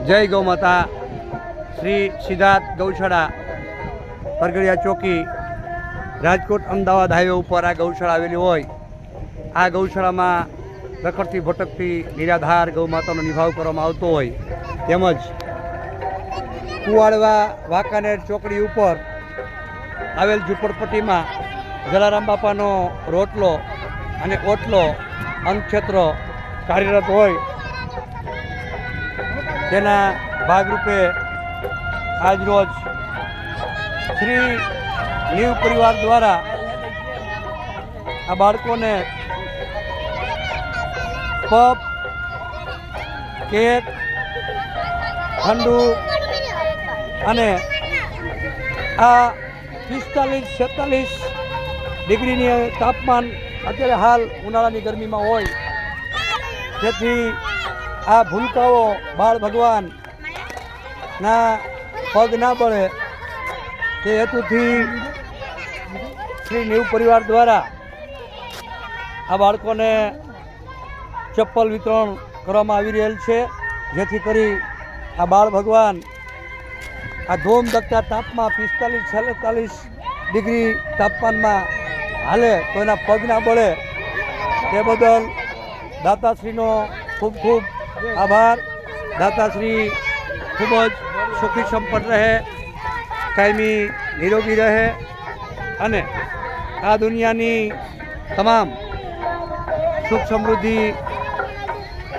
જય ગૌ માતા. શ્રી સિદ્ધાર્થ ગૌશાળા પરગડિયા ચોકી રાજકોટ અમદાવાદ હાઈવે ઉપર આ ગૌશાળા આવેલી હોય. આ ગૌશાળામાં રખડતી ભટકતી નિરાધાર ગૌ માતાનો નિભાવ કરવામાં આવતો હોય. તેમજ કુવાડવા વાંકાનેર ચોકડી ઉપર આવેલ ઝૂંપડપટ્ટીમાં જલારામ બાપાનો રોટલો અને ઓટલો અંગક્ષેત્ર કાર્યરત હોય. તેના ભાગરૂપે આજરોજ શ્રી નીવ પરિવાર દ્વારા આ બાળકોને પપ, કેક, ઠંડુ અને આ 45-46 ડિગ્રીની તાપમાન અત્યારે હાલ ઉનાળાની ગરમીમાં હોય, જેથી આ ભૂલકાઓ બાળ ભગવાનના પગ ના બળે તે હેતુથી શ્રી નીવ પરિવાર દ્વારા આ બાળકોને ચપ્પલ વિતરણ કરવામાં આવી રહેલ છે, જેથી કરી આ બાળ ભગવાન આ ધોમ ધકતા તાપમાં 45-46 ડિગ્રી તાપમાનમાં હાલે તો એના પગ ના બળે. તે બદલ દાતાશ્રીનો ખૂબ ખૂબ આભાર. દાતાશ્રી ખૂબ જ સુખી સંપન્ન રહે, કાયમી નિરોગી રહે અને આ દુનિયાની તમામ સુખ સમૃદ્ધિ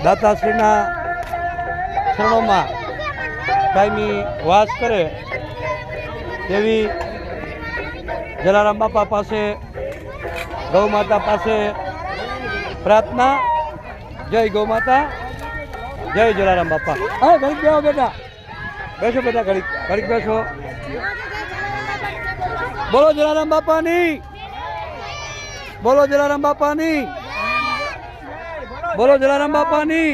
દાતાશ્રીના ચરણોમાં કાયમી વાસ કરે તેવી જલારામ બાપા પાસે, ગૌ માતા પાસે પ્રાર્થના. જય ગૌ માતા, જય જલારામ બાપા. હા, ઘડીક બેસો બેટા, બેસો બેટા, ઘડીક બેસો. બોલો જલારામ બાપાની, બોલો જલારામ બાપાની, બોલો જલારામ બાપાની.